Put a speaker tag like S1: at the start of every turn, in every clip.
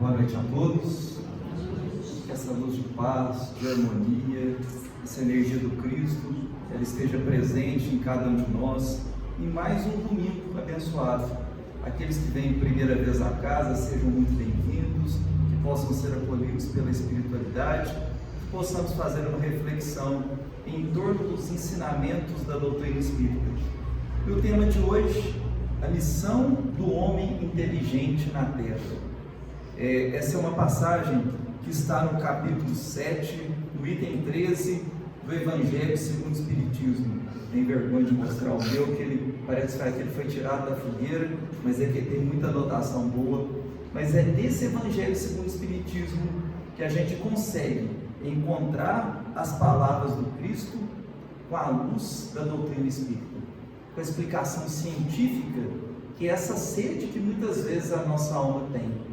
S1: Boa noite a todos. Que essa luz de paz, de harmonia, essa energia do Cristo, ela esteja presente em cada um de nós em mais um domingo abençoado. Aqueles que vêm primeira vez à casa, sejam muito bem-vindos, que possam ser acolhidos pela espiritualidade, que possamos fazer uma reflexão em torno dos ensinamentos da doutrina espírita. E o tema de hoje, a missão do homem inteligente na Terra. Essa é uma passagem que está no capítulo 7, no item 13 do Evangelho segundo o Espiritismo. Tem vergonha de mostrar o meu, que ele parece que ele foi tirado da fogueira, mas é que tem muita anotação boa. Mas é nesse Evangelho segundo o Espiritismo que a gente consegue encontrar as palavras do Cristo com a luz da doutrina espírita, com a explicação científica, que é essa sede que muitas vezes a nossa alma tem,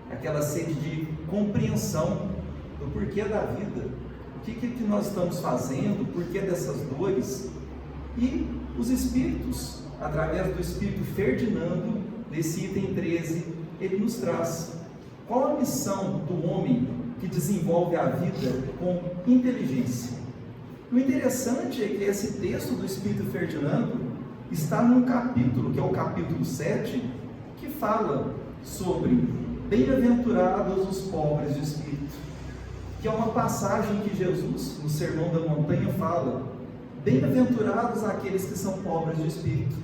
S1: aquela sede de compreensão do porquê da vida, o que nós estamos fazendo, o porquê dessas dores. E os espíritos, através do espírito Ferdinando, nesse item 13, ele nos traz qual a missão do homem que desenvolve a vida com inteligência. O interessante é que esse texto do espírito Ferdinando está num capítulo, que é o capítulo 7, que fala sobre bem-aventurados os pobres de espírito, que é uma passagem que Jesus, no Sermão da Montanha, fala: bem-aventurados aqueles que são pobres de espírito.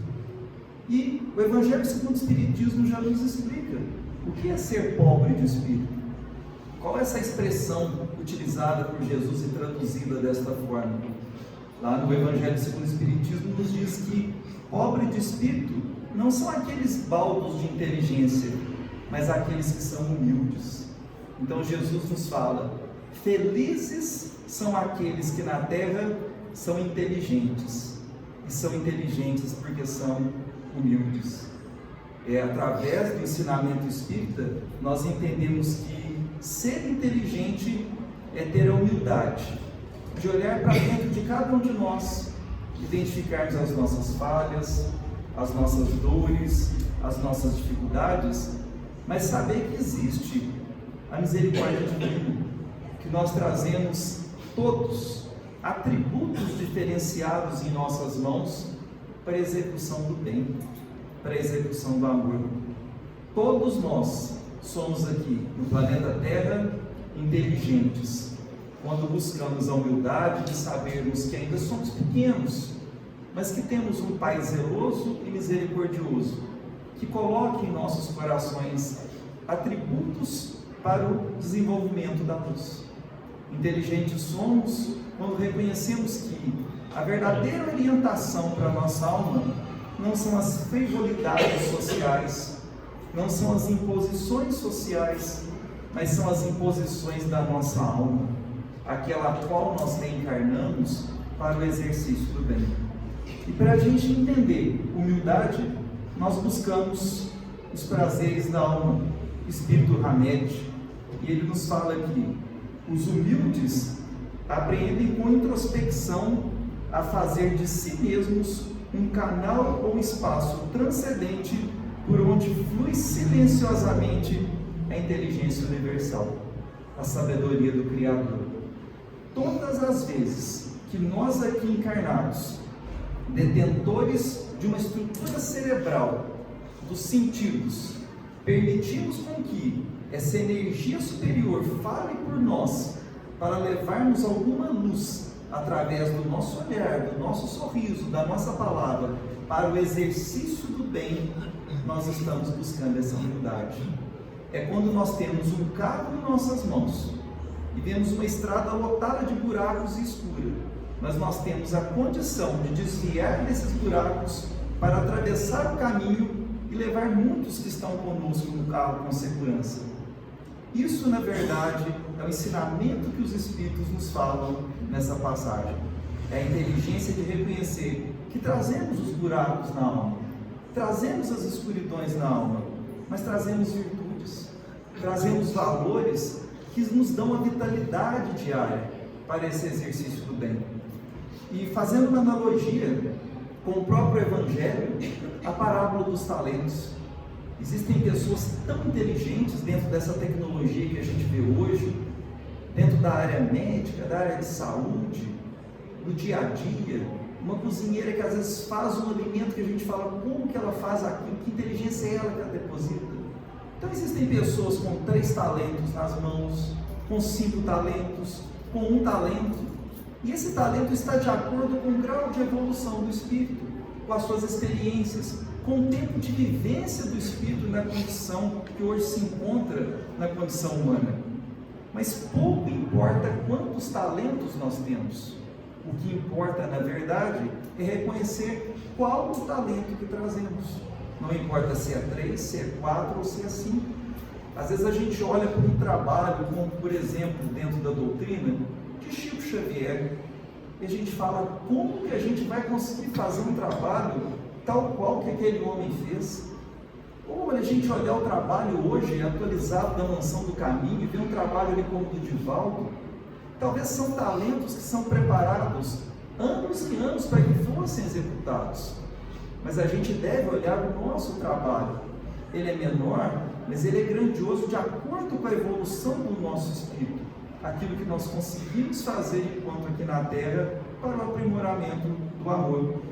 S1: E o Evangelho segundo o Espiritismo já nos explica o que é ser pobre de espírito. Qual é essa expressão utilizada por Jesus e traduzida desta forma? Lá no Evangelho segundo o Espiritismo nos diz que pobre de espírito não são aqueles baldos de inteligência, mas aqueles que são humildes. Então Jesus nos fala: felizes são aqueles que na terra são inteligentes, e são inteligentes porque são humildes. Através do ensinamento espírita, nós entendemos que ser inteligente é ter a humildade de olhar para dentro de cada um de nós, identificarmos as nossas falhas, as nossas dores, as nossas dificuldades, mas saber que existe a misericórdia divina, que nós trazemos todos atributos diferenciados em nossas mãos para a execução do bem, para a execução do amor. Todos nós somos aqui no planeta Terra inteligentes, quando buscamos a humildade de sabermos que ainda somos pequenos, mas que temos um Pai zeloso e misericordioso, que coloca em nossos corações atributos para o desenvolvimento da luz. Inteligentes somos quando reconhecemos que a verdadeira orientação para a nossa alma não são as frivolidades sociais, não são as imposições sociais, mas são as imposições da nossa alma, aquela a qual nós reencarnamos para o exercício do bem. E para a gente entender humildade, nós buscamos os prazeres da alma. Espírito Hamed, e ele nos fala que os humildes aprendem com introspecção a fazer de si mesmos um canal ou espaço transcendente por onde flui silenciosamente a inteligência universal, a sabedoria do Criador. Todas as vezes que nós aqui encarnados, detentores de uma estrutura cerebral dos sentidos, permitimos com que essa energia superior fale por nós para levarmos alguma luz através do nosso olhar, do nosso sorriso, da nossa palavra, para o exercício do bem, nós estamos buscando essa humildade. É quando nós temos um carro em nossas mãos e vemos uma estrada lotada de buracos e escura, mas nós temos a condição de desviar desses buracos para atravessar o caminho e levar muitos que estão conosco no carro com segurança. Isso, na verdade, é o ensinamento que os Espíritos nos falam nessa passagem. É a inteligência de reconhecer que trazemos os buracos na alma, trazemos as escuridões na alma, mas trazemos virtudes, trazemos valores que nos dão a vitalidade diária para esse exercício do bem. E fazendo uma analogia com o próprio Evangelho, a parábola dos talentos. Existem pessoas tão inteligentes dentro dessa tecnologia que a gente vê hoje, dentro da área médica, da área de saúde, no dia a dia. Uma cozinheira que às vezes faz um alimento que a gente fala, como que ela faz aquilo, que inteligência é ela que ela deposita. Então existem pessoas com 3 talentos nas mãos, com 5 talentos, com 1 talento, e esse talento está de acordo com o grau de evolução do espírito, com as suas experiências, com o tempo de vivência do espírito na condição que hoje se encontra na condição humana. Mas pouco importa quantos talentos nós temos. O que importa, na verdade, é reconhecer qual o talento que trazemos. Não importa se é 3, se é 4 ou se é 5. Às vezes a gente olha para um trabalho, como por exemplo, dentro da doutrina, de Chico Xavier, e a gente fala, como que a gente vai conseguir fazer um trabalho tal qual que aquele homem fez? Ou a gente olhar o trabalho hoje, atualizado da Mansão do Caminho, e ver um trabalho ali como o do Divaldo, talvez são talentos que são preparados anos e anos para que fossem executados. Mas a gente deve olhar o nosso trabalho. Ele é menor, mas ele é grandioso de acordo com a evolução do nosso espírito. Aquilo que nós conseguimos fazer enquanto aqui na Terra para o aprimoramento do amor.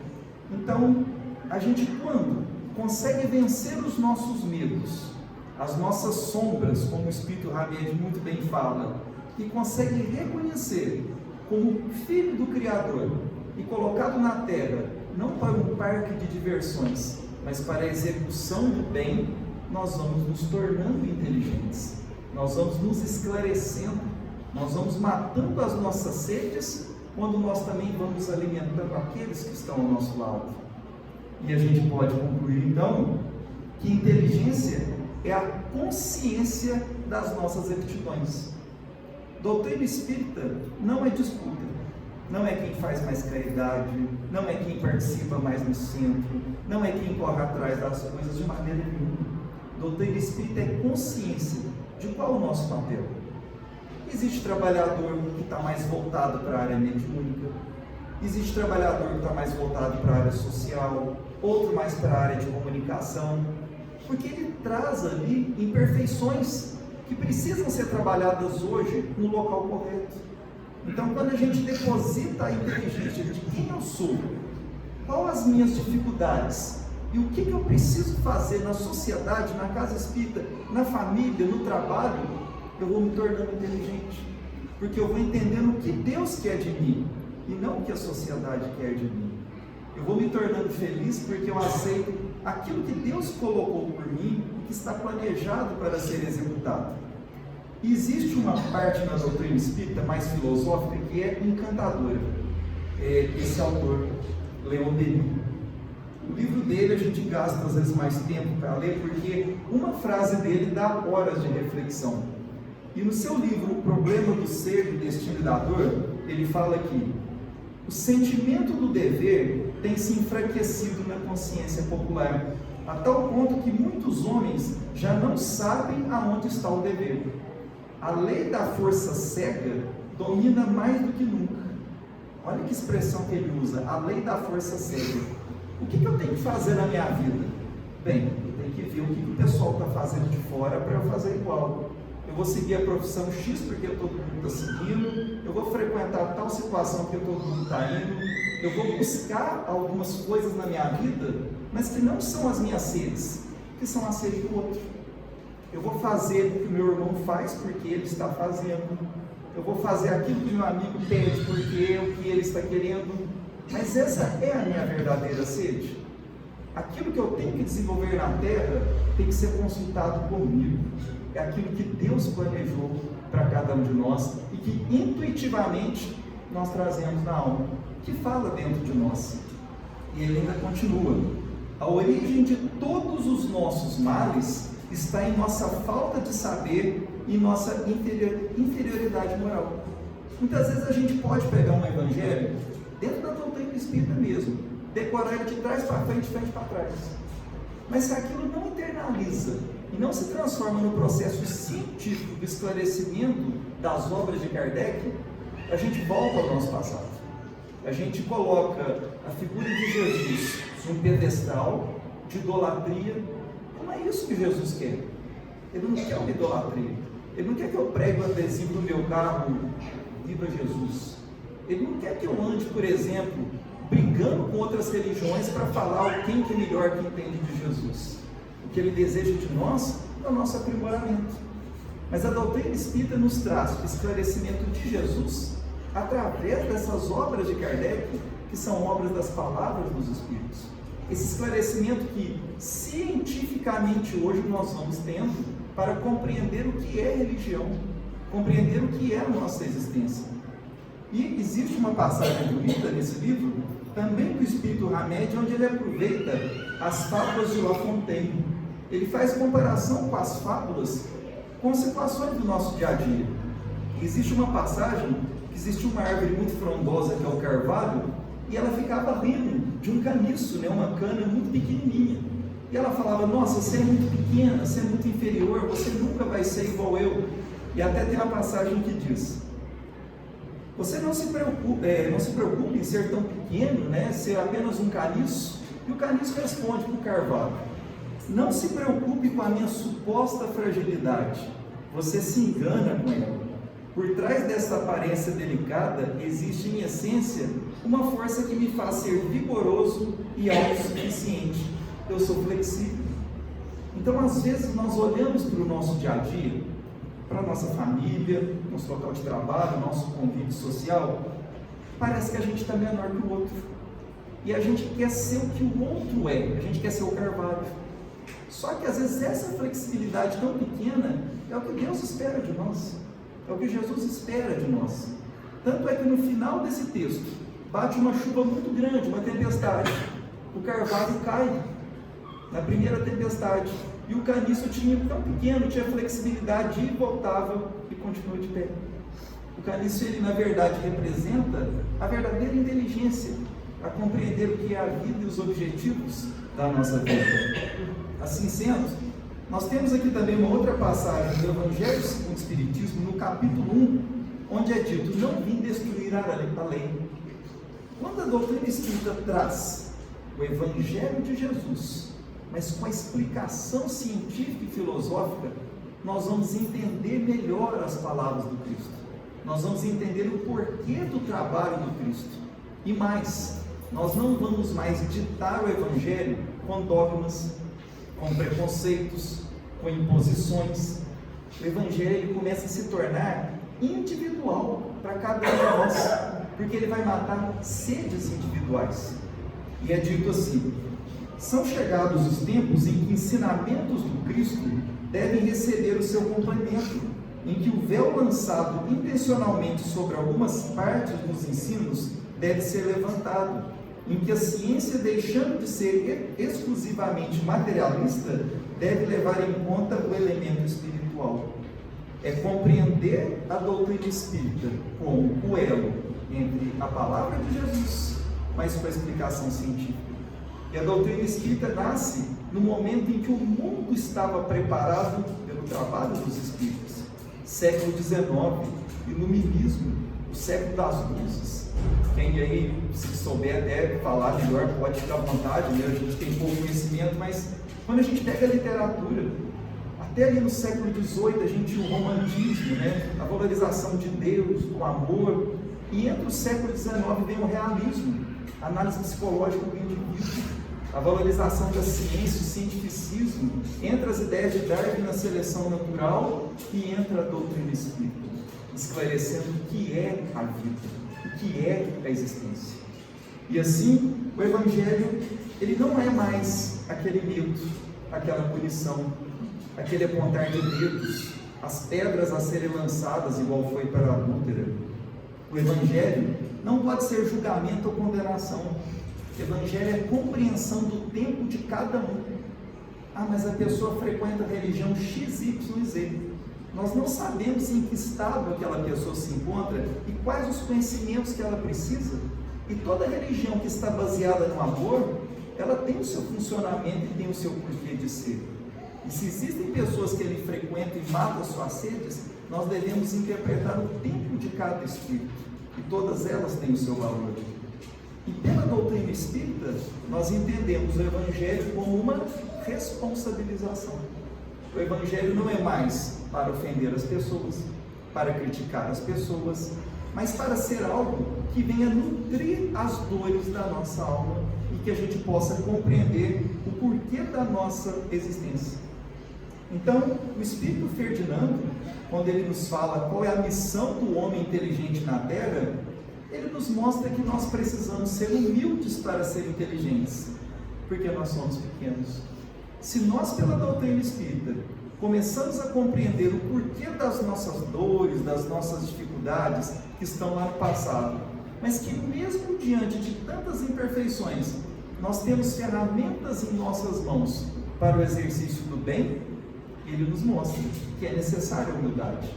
S1: Então, a gente quando consegue vencer os nossos medos, as nossas sombras, como o Espírito Hamed muito bem fala, e consegue reconhecer como filho do Criador e colocado na Terra, não para um parque de diversões, mas para a execução do bem, nós vamos nos tornando inteligentes, nós vamos nos esclarecendo, nós vamos matando as nossas sedes, quando nós também vamos alimentando aqueles que estão ao nosso lado. E a gente pode concluir então que inteligência é a consciência das nossas aptidões. Doutrina espírita não é disputa, não é quem faz mais caridade, não é quem participa mais no centro, não é quem corre atrás das coisas de maneira nenhuma. Doutrina espírita é consciência de qual é o nosso papel. Existe trabalhador que está mais voltado para a área mediúnica, existe trabalhador que está mais voltado para a área social, outro mais para a área de comunicação, porque ele traz ali imperfeições que precisam ser trabalhadas hoje no local correto. Então, quando a gente deposita a inteligência de quem eu sou, quais as minhas dificuldades e o que eu preciso fazer na sociedade, na casa espírita, na família, no trabalho, eu vou me tornando inteligente, porque eu vou entendendo o que Deus quer de mim e não o que a sociedade quer de mim. Eu vou me tornando feliz porque eu aceito aquilo que Deus colocou por mim e que está planejado para ser executado. E existe uma parte na doutrina espírita mais filosófica que é encantadora. Esse autor, Leon Denis. O livro dele a gente gasta às vezes mais tempo para ler, porque uma frase dele dá horas de reflexão. E no seu livro, O Problema do Ser, do Destino e da Dor, ele fala que o sentimento do dever tem se enfraquecido na consciência popular, a tal ponto que muitos homens já não sabem aonde está o dever. A lei da força cega domina mais do que nunca. Olha que expressão que ele usa, a lei da força cega. O que eu tenho que fazer na minha vida? Bem, eu tenho que ver o que o pessoal está fazendo de fora para eu fazer igual. Eu vou seguir a profissão X porque todo mundo está seguindo, eu vou frequentar tal situação porque todo mundo está indo, eu vou buscar algumas coisas na minha vida, mas que não são as minhas sedes, que são as sedes do outro. Eu vou fazer o que o meu irmão faz porque ele está fazendo, eu vou fazer aquilo que meu amigo pede porque é o que ele está querendo, mas essa é a minha verdadeira sede. Aquilo que eu tenho que desenvolver na Terra tem que ser consultado comigo. É aquilo que Deus planejou para cada um de nós e que intuitivamente nós trazemos na alma, que fala dentro de nós. E ele ainda continua: a origem de todos os nossos males está em nossa falta de saber e nossa inferioridade moral. Muitas vezes a gente pode pegar um evangelho dentro da doutrina espírita mesmo, decorar ele de trás para frente, frente para trás, mas se aquilo não internaliza e não se transforma no processo científico do esclarecimento das obras de Kardec, a gente volta ao nosso passado. A gente coloca a figura de Jesus num pedestal de idolatria, como Não é isso que Jesus quer. Ele não quer uma idolatria. Ele não quer que eu pregue o adesivo do meu carro, viva Jesus. Ele não quer que eu ande, por exemplo, brigando com outras religiões para falar quem que é melhor que entende de Jesus. O que ele deseja de nós é o nosso aprimoramento. Mas a doutrina espírita nos traz o esclarecimento de Jesus através dessas obras de Kardec, que são obras das palavras dos Espíritos. Esse esclarecimento que cientificamente hoje nós vamos tendo para compreender o que é religião, compreender o que é a nossa existência. E existe uma passagem bonita nesse livro, também do Espírito Hamed, onde ele aproveita as fábulas de La Fontaine. Ele faz comparação com as fábulas com situações do nosso dia a dia. Existe uma passagem que existe uma árvore muito frondosa, que é o carvalho, e ela ficava rindo de um caniço, uma cana muito pequenininha. E ela falava: nossa, você é muito pequena, você é muito inferior, você nunca vai ser igual eu. E até tem uma passagem que diz: você não se preocupe em ser tão pequeno, ser apenas um caniço. E o caniço responde para o carvalho: não se preocupe com a minha suposta fragilidade, você se engana com ela. Por trás dessa aparência delicada existe em essência uma força que me faz ser vigoroso e autossuficiente. Eu sou flexível. Então, às vezes, nós olhamos para o nosso dia a dia, para a nossa família, nosso local de trabalho, nosso convívio social, parece que a gente está menor que o outro. E a gente quer ser o que o outro é, a gente quer ser o carvalho. Só que às vezes essa flexibilidade tão pequena é o que Deus espera de nós, é o que Jesus espera de nós. Tanto é que no final desse texto, bate uma chuva muito grande, uma tempestade, o carvalho cai na primeira tempestade, e o caniço tinha tão pequeno, tinha flexibilidade, e voltava e continuou de pé. O caniço, ele na verdade representa a verdadeira inteligência, a compreender o que é a vida e os objetivos da nossa vida. Assim sendo, nós temos aqui também uma outra passagem do Evangelho segundo o Espiritismo, no capítulo 1, onde é dito: não vim destruir a lei. Quando a doutrina espírita traz o Evangelho de Jesus, mas com a explicação científica e filosófica, nós vamos entender melhor as palavras do Cristo. Nós vamos entender o porquê do trabalho do Cristo. E mais, nós não vamos mais ditar o Evangelho com dogmas, com preconceitos, com imposições. O Evangelho começa a se tornar individual para cada um de nós, porque ele vai matar sedes individuais. E é dito assim: são chegados os tempos em que ensinamentos do Cristo devem receber o seu complemento, em que o véu lançado intencionalmente sobre algumas partes dos ensinos deve ser levantado, em que a ciência, deixando de ser exclusivamente materialista, deve levar em conta o elemento espiritual. É compreender a doutrina espírita como o elo entre a palavra de Jesus, mas com a explicação científica. E a doutrina espírita nasce no momento em que o mundo estava preparado pelo trabalho dos espíritos. Século XIX, iluminismo, o século das luzes. Quem aí, se souber até falar melhor, pode ficar à vontade, a gente tem pouco conhecimento, mas quando a gente pega a literatura, até ali no século XVIII a gente tinha o romantismo, a valorização de Deus, do amor, e entre o século XIX vem o realismo, a análise psicológica do indivíduo, a valorização da ciência, o cientificismo, entre as ideias de Darwin na seleção natural e entra a doutrina espírita, esclarecendo o que é a vida, o que é a existência. E assim, o Evangelho, ele não é mais aquele medo, aquela punição, aquele apontar de dedos, as pedras a serem lançadas igual foi para a adúltera. O Evangelho não pode ser julgamento ou condenação. O Evangelho é compreensão do tempo de cada um. Ah, mas a pessoa frequenta a religião XYZ. Nós não sabemos em que estado aquela pessoa se encontra e quais os conhecimentos que ela precisa. E toda religião que está baseada no amor, ela tem o seu funcionamento e tem o seu porquê de ser. E se existem pessoas que ele frequenta e mata suas sedes, nós devemos interpretar o tempo de cada espírito. E todas elas têm o seu valor. E pela doutrina espírita, nós entendemos o Evangelho como uma responsabilização. O Evangelho não é mais para ofender as pessoas, para criticar as pessoas, mas para ser algo que venha nutrir as dores da nossa alma e que a gente possa compreender o porquê da nossa existência. Então, o Espírito Ferdinando, quando ele nos fala qual é a missão do homem inteligente na Terra, ele nos mostra que nós precisamos ser humildes para ser inteligentes, porque nós somos pequenos. Se nós, pela doutrina espírita, começamos a compreender o porquê das nossas dores, das nossas dificuldades que estão lá no passado, mas que mesmo diante de tantas imperfeições, nós temos ferramentas em nossas mãos para o exercício do bem, ele nos mostra que é necessária a humildade.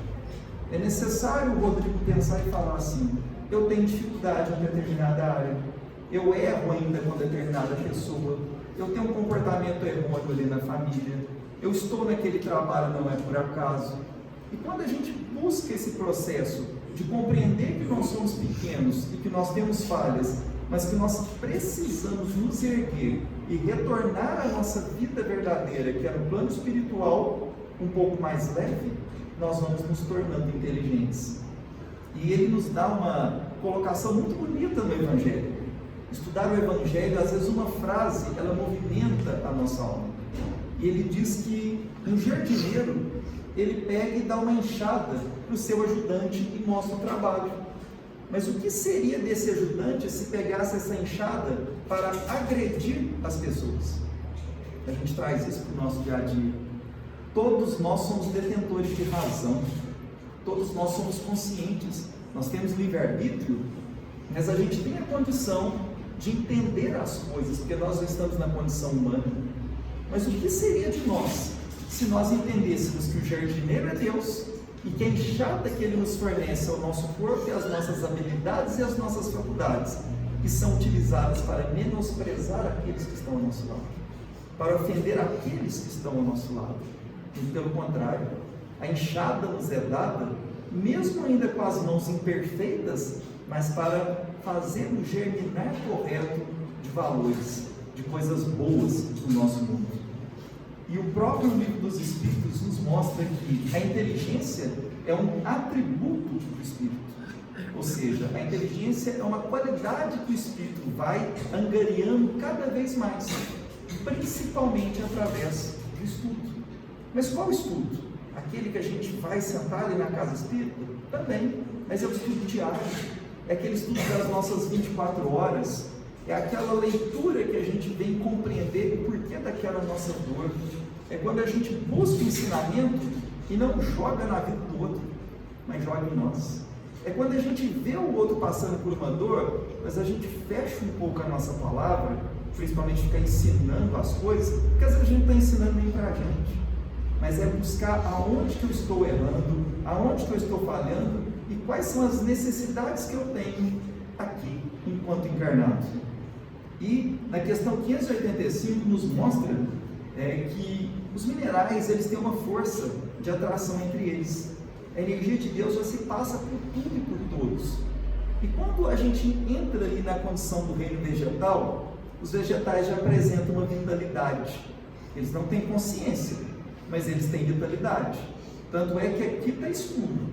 S1: É necessário o Rodrigo pensar e falar assim: eu tenho dificuldade em determinada área, eu erro ainda com determinada pessoa, eu tenho um comportamento errôneo ali na família, eu estou naquele trabalho, não é por acaso. E quando a gente busca esse processo de compreender que nós somos pequenos e que nós temos falhas, mas que nós precisamos nos erguer e retornar à nossa vida verdadeira, que é no plano espiritual, um pouco mais leve, nós vamos nos tornando inteligentes. E ele nos dá uma colocação muito bonita no Evangelho. Estudar o Evangelho, às vezes uma frase, ela movimenta a nossa alma. E ele diz que um jardineiro, ele pega e dá uma enxada para o seu ajudante e mostra o trabalho. Mas o que seria desse ajudante se pegasse essa enxada para agredir as pessoas? A gente traz isso para o nosso dia a dia. Todos nós somos detentores de razão, todos nós somos conscientes, nós temos livre-arbítrio, mas a gente tem a condição de entender as coisas, porque nós já estamos na condição humana. Mas o que seria de nós se nós entendêssemos que o jardineiro é Deus e que a enxada que Ele nos fornece é o nosso corpo e as nossas habilidades e as nossas faculdades, que são utilizadas para menosprezar aqueles que estão ao nosso lado, para ofender aqueles que estão ao nosso lado? E pelo contrário, a enxada nos é dada, mesmo ainda com as mãos imperfeitas, mas para fazer o germinar correto de valores, de coisas boas do nosso mundo. E o próprio livro dos Espíritos nos mostra que a inteligência é um atributo do Espírito. Ou seja, a inteligência é uma qualidade que o Espírito vai angariando cada vez mais, principalmente através do estudo. Mas qual estudo? Aquele que a gente vai sentar ali na casa espírita? Também, mas é o estudo diário, é aquele estudo das nossas 24 horas, é aquela leitura que a gente vem compreender o porquê daquela nossa dor, é quando a gente busca ensinamento e não joga na vida do outro, mas joga em nós. É quando a gente vê o outro passando por uma dor, mas a gente fecha um pouco a nossa palavra, principalmente ficar ensinando as coisas, porque às vezes a gente não está ensinando nem para a gente, mas é buscar aonde que eu estou errando, aonde que eu estou falhando e quais são as necessidades que eu tenho aqui, enquanto encarnado. E na questão 585 nos mostra que os minerais, eles têm uma força de atração entre eles. A energia de Deus já se passa por tudo e por todos. E quando a gente entra ali na condição do reino vegetal, os vegetais já apresentam uma vitalidade. Eles não têm consciência, mas eles têm vitalidade. Tanto é que aqui está escuro,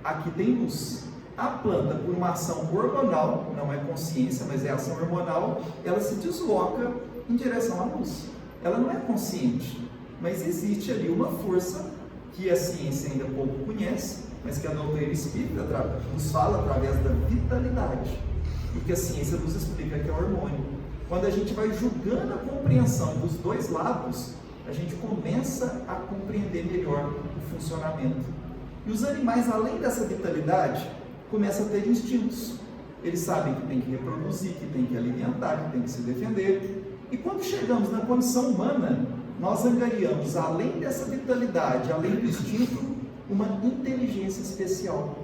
S1: aqui tem luz. A planta, por uma ação hormonal, não é consciência, mas é ação hormonal, ela se desloca em direção à luz. Ela não é consciente, mas existe ali uma força que a ciência ainda pouco conhece, mas que a doutrina espírita nos fala através da vitalidade, e que a ciência nos explica que é hormônio. Quando a gente vai julgando a compreensão dos dois lados, a gente começa a compreender melhor o funcionamento. E os animais, além dessa vitalidade, começam a ter instintos. Eles sabem que tem que reproduzir, que tem que alimentar, que tem que se defender. E quando chegamos na condição humana, nós angariamos, além dessa vitalidade, além do instinto, uma inteligência especial.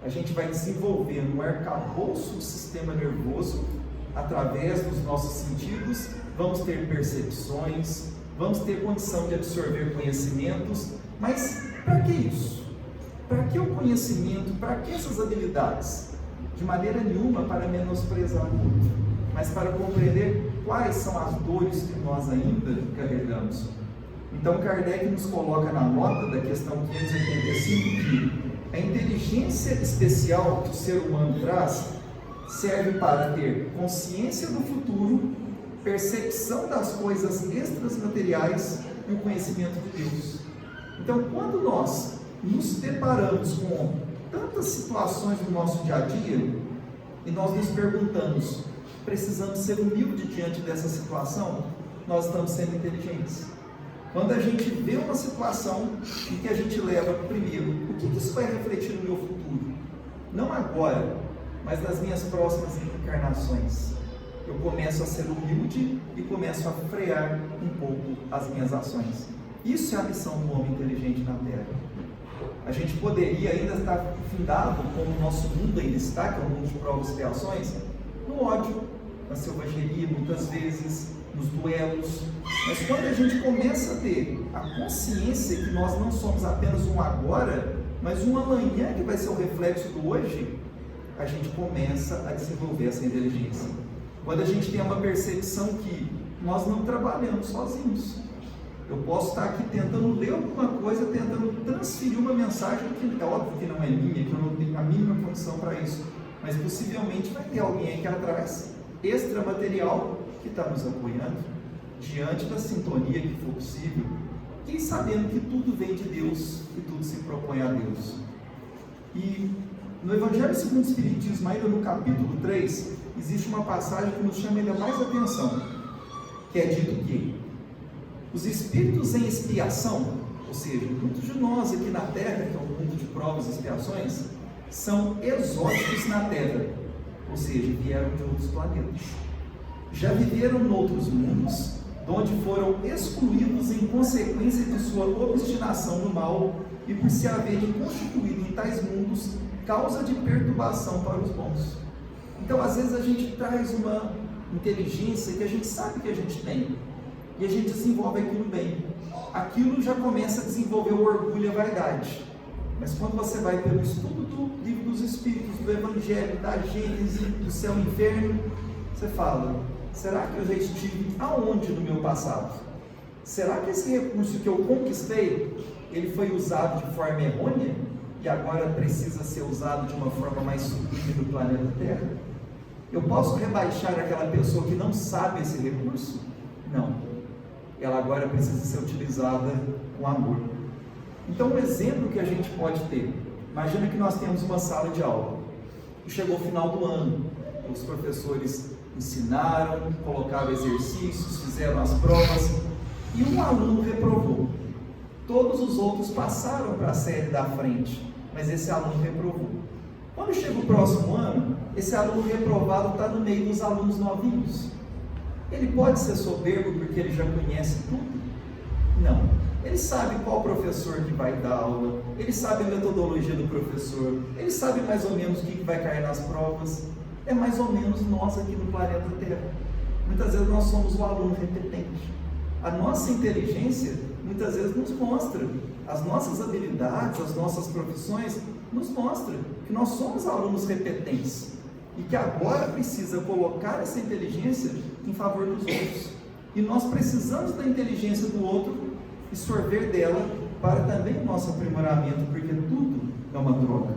S1: A gente vai desenvolver um arcabouço do sistema nervoso, através dos nossos sentidos, vamos ter percepções, vamos ter condição de absorver conhecimentos, mas para que isso? Para que o conhecimento? Para que essas habilidades? De maneira nenhuma para menosprezar o outro, mas para compreender quais são as dores que nós ainda carregamos. Então Kardec nos coloca na nota da questão 585 que a inteligência especial que o ser humano traz serve para ter consciência do futuro, percepção das coisas extramateriais e o conhecimento de Deus. Então, quando nós nos deparamos com tantas situações no nosso dia a dia e nós nos perguntamos, precisamos ser humildes diante dessa situação, nós estamos sendo inteligentes. Quando a gente vê uma situação em que a gente leva primeiro, o que isso vai refletir no meu futuro? Não agora, mas nas minhas próximas encarnações. Eu começo a ser humilde e começo a frear um pouco as minhas ações. Isso é a missão do homem inteligente na Terra. A gente poderia ainda estar findado, como o nosso mundo ainda está, que é um mundo de provas e expiações, no ódio, na selvageria, muitas vezes, nos duelos. Mas quando a gente começa a ter a consciência que nós não somos apenas um agora, mas um amanhã que vai ser o reflexo do hoje, a gente começa a desenvolver essa inteligência. Quando a gente tem uma percepção que nós não trabalhamos sozinhos. Eu posso estar aqui tentando ler alguma coisa, tentando transferir uma mensagem que é óbvio que não é minha, que eu não tenho a mínima condição para isso, mas possivelmente vai ter alguém aqui atrás, extramaterial, que está nos apoiando, diante da sintonia que for possível, e sabendo que tudo vem de Deus e tudo se propõe a Deus. E no Evangelho segundo o Espiritismo, ainda no capítulo 3, existe uma passagem que nos chama ainda mais atenção, que é dito que os espíritos em expiação, ou seja, muitos de nós aqui na Terra, que é um mundo de provas e expiações, são exóticos na Terra, ou seja, vieram de outros planetas. Já viveram em outros mundos, onde foram excluídos em consequência de sua obstinação no mal e por se haverem constituído em tais mundos causa de perturbação para os bons. Então, às vezes a gente traz uma inteligência que a gente sabe que a gente tem, e a gente desenvolve aquilo bem. Aquilo já começa a desenvolver o orgulho e a vaidade. Mas quando você vai pelo estudo do livro dos Espíritos, do Evangelho, da Gênese, do céu e inferno, você fala, será que eu já estive aonde no meu passado? Será que esse recurso que eu conquistei, ele foi usado de forma errônea e agora precisa ser usado de uma forma mais sublime no planeta Terra? Eu posso rebaixar aquela pessoa que não sabe esse recurso? Não. Ela agora precisa ser utilizada com amor. Então, um exemplo que a gente pode ter, imagina que nós temos uma sala de aula, e chegou o final do ano, os professores ensinaram, colocaram exercícios, fizeram as provas, e um aluno reprovou. Todos os outros passaram para a série da frente, mas esse aluno reprovou. Quando chega o próximo ano, esse aluno reprovado está no meio dos alunos novinhos. Ele pode ser soberbo porque ele já conhece tudo? Não. Ele sabe qual professor que vai dar aula, ele sabe a metodologia do professor, ele sabe mais ou menos o que vai cair nas provas. É mais ou menos nós aqui no planeta Terra. Muitas vezes nós somos o aluno repetente. A nossa inteligência muitas vezes nos mostra, as nossas habilidades, as nossas profissões nos mostram que nós somos alunos repetentes e que agora precisa colocar essa inteligência em favor dos outros. E nós precisamos da inteligência do outro e sorver dela para também o nosso aprimoramento, porque tudo é uma troca.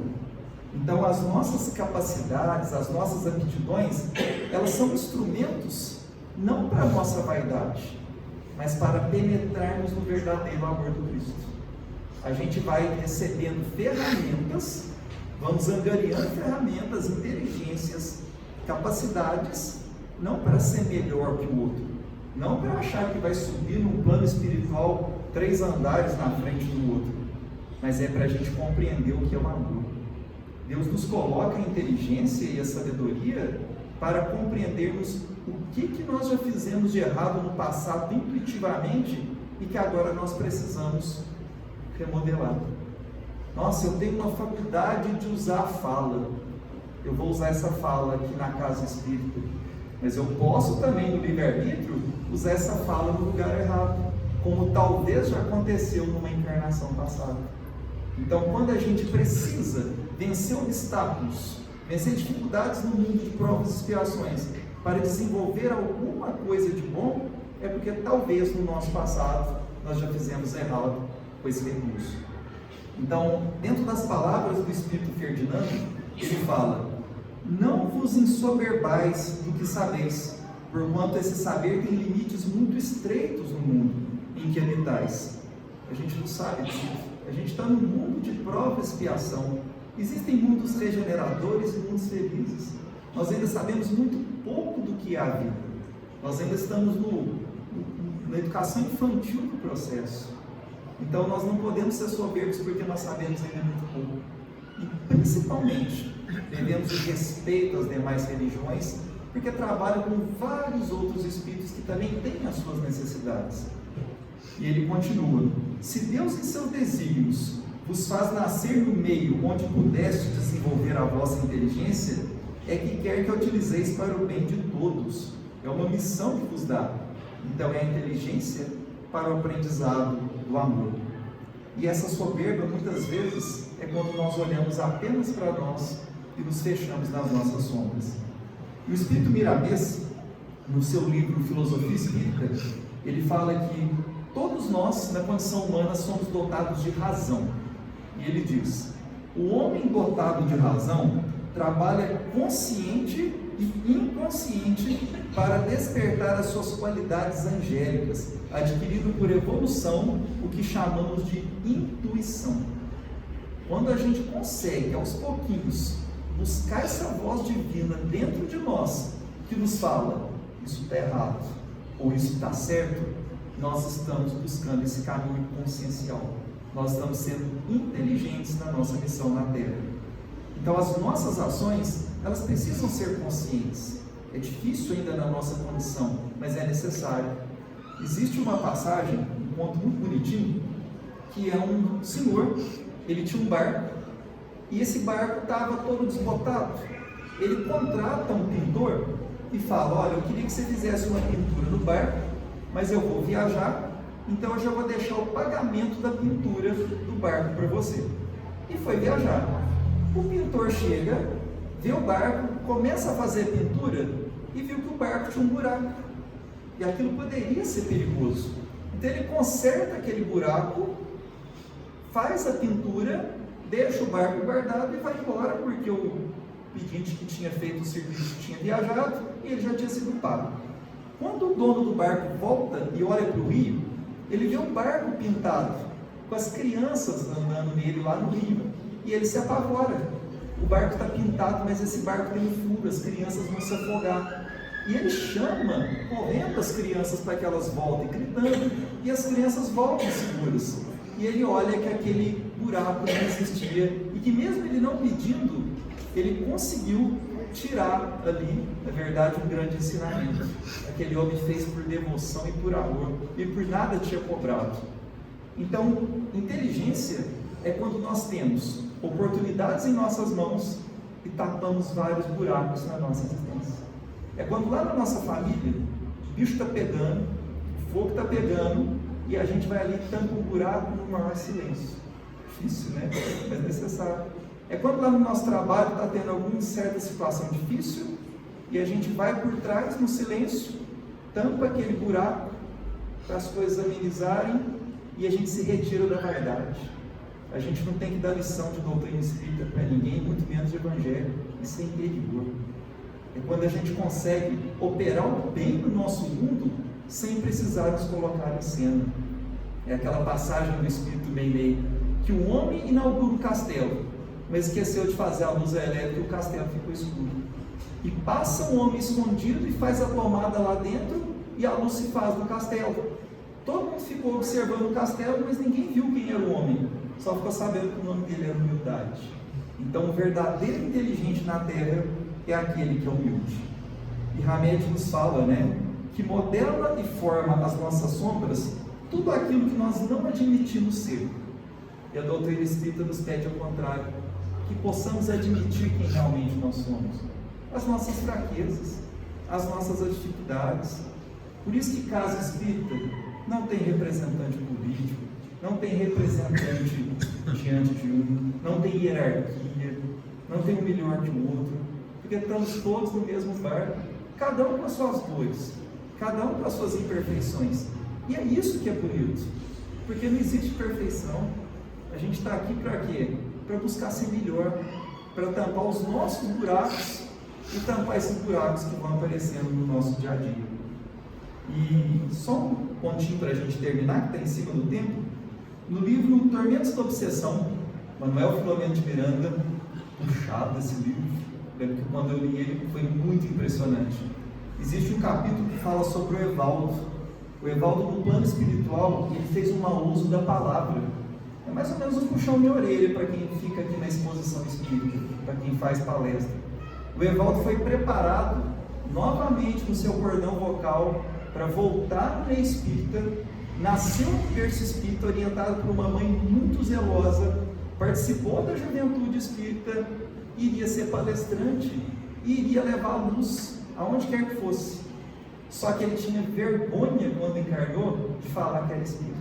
S1: Então, as nossas capacidades, as nossas aptidões, elas são instrumentos não para a nossa vaidade, mas para penetrarmos no verdadeiro amor do Cristo. A gente vai recebendo ferramentas, vamos angariando ferramentas, inteligências, capacidades, não para ser melhor que o outro, não para achar que vai subir num plano espiritual 3 andares na frente do outro, mas é para a gente compreender o que é o amor. Deus nos coloca a inteligência e a sabedoria para compreendermos o que nós já fizemos de errado no passado intuitivamente e que agora nós precisamos remodelar. Nossa, eu tenho uma faculdade de usar a fala, eu vou usar essa fala aqui na casa espírita, mas eu posso também no livre-arbítrio usar essa fala no lugar errado, como talvez já aconteceu numa encarnação passada. Então, quando a gente precisa vencer obstáculos, vencer dificuldades no mundo de provas e expiações, para desenvolver alguma coisa de bom, é porque talvez no nosso passado nós já fizemos errado com esse recurso. Então, dentro das palavras do Espírito Ferdinando, ele fala: não vos ensoberbais do que sabeis, porquanto esse saber tem limites muito estreitos no mundo em que habitais. A gente não sabe disso. A gente está num mundo de prova e expiação. Existem mundos regeneradores e mundos felizes. Nós ainda sabemos muito pouco do que é a vida. Nós ainda estamos na educação infantil do processo. Então nós não podemos ser soberbos porque nós sabemos ainda muito pouco. E principalmente devemos o respeito às demais religiões, porque trabalham com vários outros espíritos que também têm as suas necessidades. E ele continua: se Deus em seus desígnios vos faz nascer no meio onde pudeste desenvolver a vossa inteligência, é que quer que a utilizeis para o bem de todos. É uma missão que vos dá. Então é a inteligência para o aprendizado do amor. E essa soberba muitas vezes é quando nós olhamos apenas para nós e nos fechamos nas nossas sombras. E o Espírito Miramês, no seu livro Filosofia Espírita, ele fala que todos nós, na condição humana, somos dotados de razão. E ele diz: o homem dotado de razão trabalha consciente e inconsciente para despertar as suas qualidades angélicas, adquirindo por evolução o que chamamos de intuição. Quando a gente consegue, aos pouquinhos, buscar essa voz divina dentro de nós, que nos fala: isso está errado, ou isso está certo, nós estamos buscando esse caminho consciencial. Nós estamos sendo inteligentes na nossa missão na Terra. Então as nossas ações, elas precisam ser conscientes. É difícil ainda na nossa condição, mas é necessário. Existe uma passagem, um conto muito bonitinho, que é um senhor, ele tinha um barco, e esse barco estava todo desbotado. Ele contrata um pintor e fala: olha, eu queria que você fizesse uma pintura no barco, mas eu vou viajar, então eu já vou deixar o pagamento da pintura do barco para você. E foi viajar. O pintor chega, vê o barco, começa a fazer a pintura e viu que o barco tinha um buraco. E aquilo poderia ser perigoso. Então ele conserta aquele buraco, faz a pintura, deixa o barco guardado e vai embora, porque o pedinte que tinha feito o serviço tinha viajado e ele já tinha sido pago. Quando o dono do barco volta e olha para o rio, ele vê um barco pintado, com as crianças andando nele lá no rio, e ele se apavora. O barco está pintado, mas esse barco tem um furo, as crianças vão se afogar. E ele chama, correndo as crianças para que elas voltem, gritando, e as crianças voltam seguras. E ele olha que aquele buraco não existia, e que mesmo ele não pedindo, ele conseguiu tirar ali, na verdade, um grande ensinamento. Aquele homem fez por devoção e por amor, e por nada tinha cobrado. Então, inteligência é quando nós temos oportunidades em nossas mãos e tapamos vários buracos na nossa existência. É quando lá na nossa família o bicho está pegando, o fogo está pegando, e a gente vai ali e tampa um buraco no maior silêncio. Difícil, né? Mas necessário. É quando lá no nosso trabalho está tendo alguma certa situação difícil e a gente vai por trás no silêncio, tampa aquele buraco para as coisas amenizarem e a gente se retira da vaidade. A gente não tem que dar lição de doutrina espírita para ninguém, muito menos de evangelho. Isso é interior. É quando a gente consegue operar o bem no nosso mundo sem precisar nos colocar em cena. É aquela passagem do Espírito Meilei, que o homem inaugura um castelo, mas esqueceu de fazer a luz elétrica e o castelo ficou escuro. E passa um homem escondido e faz a tomada lá dentro e a luz se faz no castelo. Todo mundo ficou observando o castelo, mas ninguém viu quem era o homem. Só ficou sabendo que o nome dele era humildade. Então o verdadeiro inteligente na Terra é aquele que é humilde. E Hamed nos fala, né, que modela e forma as nossas sombras tudo aquilo que nós não admitimos ser. E a doutrina espírita nos pede ao contrário, que possamos admitir quem realmente nós somos, as nossas fraquezas, as nossas dificuldades. Por isso que casa espírita não tem representante político, não tem representante diante de um, não tem hierarquia, não tem um melhor que o outro, porque estamos todos no mesmo barco cada um com as suas dores, cada um com as suas imperfeições. E é isso que é bonito, porque não existe perfeição. A gente está aqui para quê? Para buscar ser melhor, para tampar os nossos buracos e tampar esses buracos que vão aparecendo no nosso dia a dia. E só um pontinho para a gente terminar, que está em cima do tempo. No livro Tormentos da Obsessão, Manuel Filomeno de Miranda, puxado esse livro, lembro que quando eu li ele foi muito impressionante. Existe um capítulo que fala sobre o Evaldo. O Evaldo, no plano espiritual, ele fez um mau uso da palavra. É mais ou menos um puxão de orelha para quem fica aqui na exposição espírita, para quem faz palestra. O Evaldo foi preparado novamente no seu cordão vocal para voltar no meio espírita. Nasceu no berço espírita, orientado por uma mãe muito zelosa, participou da juventude espírita, iria ser palestrante e iria levar a luz aonde quer que fosse. Só que ele tinha vergonha, quando encarnou, de falar que era espírita.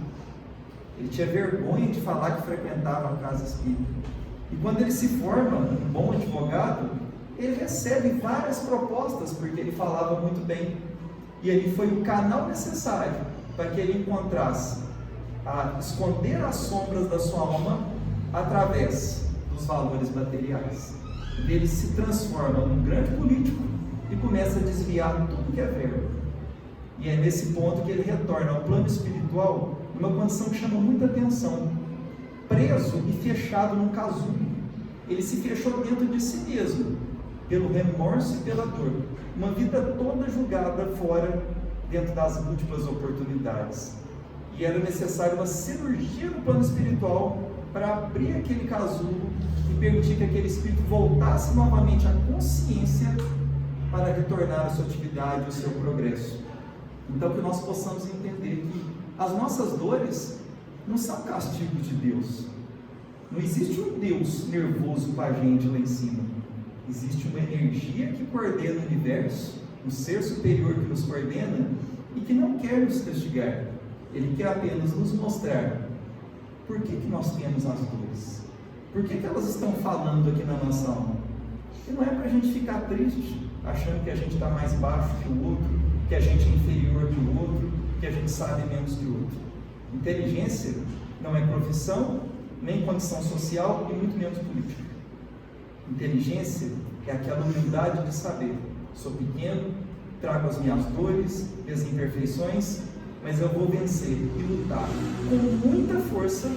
S1: Ele tinha vergonha de falar que frequentava a casa espírita. E quando ele se forma um bom advogado, ele recebe várias propostas, porque ele falava muito bem. E ele foi o canal necessário para que ele encontrasse a esconder as sombras da sua alma através dos valores materiais. Ele se transforma num grande político e começa a desviar tudo que é verbo. E é nesse ponto que ele retorna ao plano espiritual numa condição que chama muita atenção. Preso e fechado num casulo. Ele se fechou dentro de si mesmo, pelo remorso e pela dor. Uma vida toda julgada fora, dentro das múltiplas oportunidades. E era necessário uma cirurgia no plano espiritual para abrir aquele casulo e permitir que aquele espírito voltasse novamente à consciência para retornar à sua atividade, ao seu progresso. Então, que nós possamos entender que as nossas dores não são castigo de Deus. Não existe um Deus nervoso com a gente lá em cima. Existe uma energia que coordena o universo, um ser superior que nos coordena e que não quer nos castigar. Ele quer apenas nos mostrar por que nós temos as dores. Por que elas estão falando aqui na nossa alma? E não é para a gente ficar triste, achando que a gente está mais baixo que o outro, que a gente é inferior que o outro, que a gente sabe menos que o outro. Inteligência não é profissão, nem condição social e muito menos política. Inteligência é aquela humildade de saber: sou pequeno, trago as minhas dores, minhas imperfeições, mas eu vou vencer e lutar com muita força,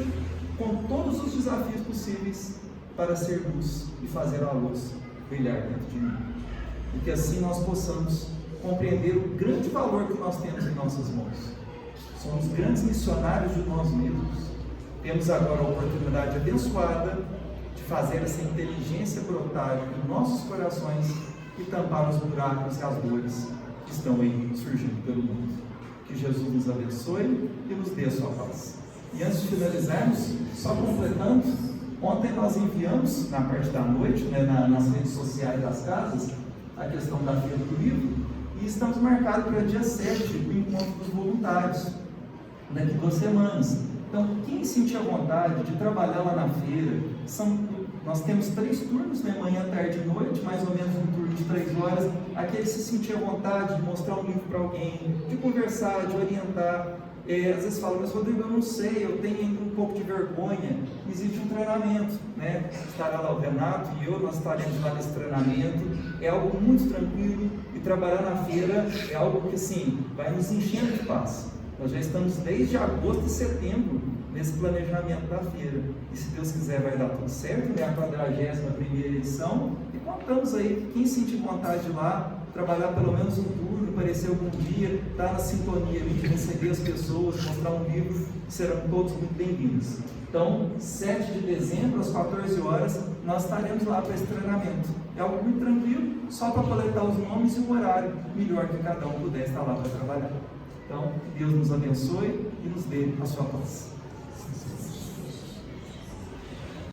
S1: com todos os desafios possíveis, para ser luz e fazer a luz brilhar dentro de mim. E que assim nós possamos compreender o grande valor que nós temos em nossas mãos. Somos grandes missionários de nós mesmos. Temos agora a oportunidade abençoada de fazer essa inteligência brotar em nossos corações e tampar os buracos e as dores que estão aí surgindo pelo mundo. Que Jesus nos abençoe e nos dê a sua paz. E antes de finalizarmos, só completando, ontem nós enviamos, na parte da noite, nas redes sociais das casas, a questão da Feira do Livro, e estamos marcados para dia 7, o encontro dos voluntários, daqui 2 semanas. Então, quem sentir a vontade de trabalhar lá na feira, nós temos 3 turnos, manhã, tarde e noite, mais ou menos um turno de 3 horas. Aquele se sentir a vontade de mostrar um livro para alguém, de conversar, de orientar. Às vezes fala, mas Rodrigo, eu não sei, eu tenho ainda um pouco de vergonha. Existe um treinamento, estará lá o Renato e eu, nós estaremos lá nesse treinamento. É algo muito tranquilo, e trabalhar na feira é algo que, assim, vai nos enchendo de paz. Nós já estamos desde agosto e setembro nesse planejamento da feira. E se Deus quiser vai dar tudo certo, a 41ª edição. E contamos aí, quem sentir vontade de ir lá, trabalhar pelo menos um turno, aparecer algum dia, estar na sintonia ali de receber as pessoas, mostrar um livro, serão todos muito bem-vindos. Então, 7 de dezembro, às 14 horas, nós estaremos lá para esse treinamento. É algo muito tranquilo, só para coletar os nomes e o horário melhor que cada um puder estar lá para trabalhar. Então, Deus nos abençoe e nos dê a sua paz.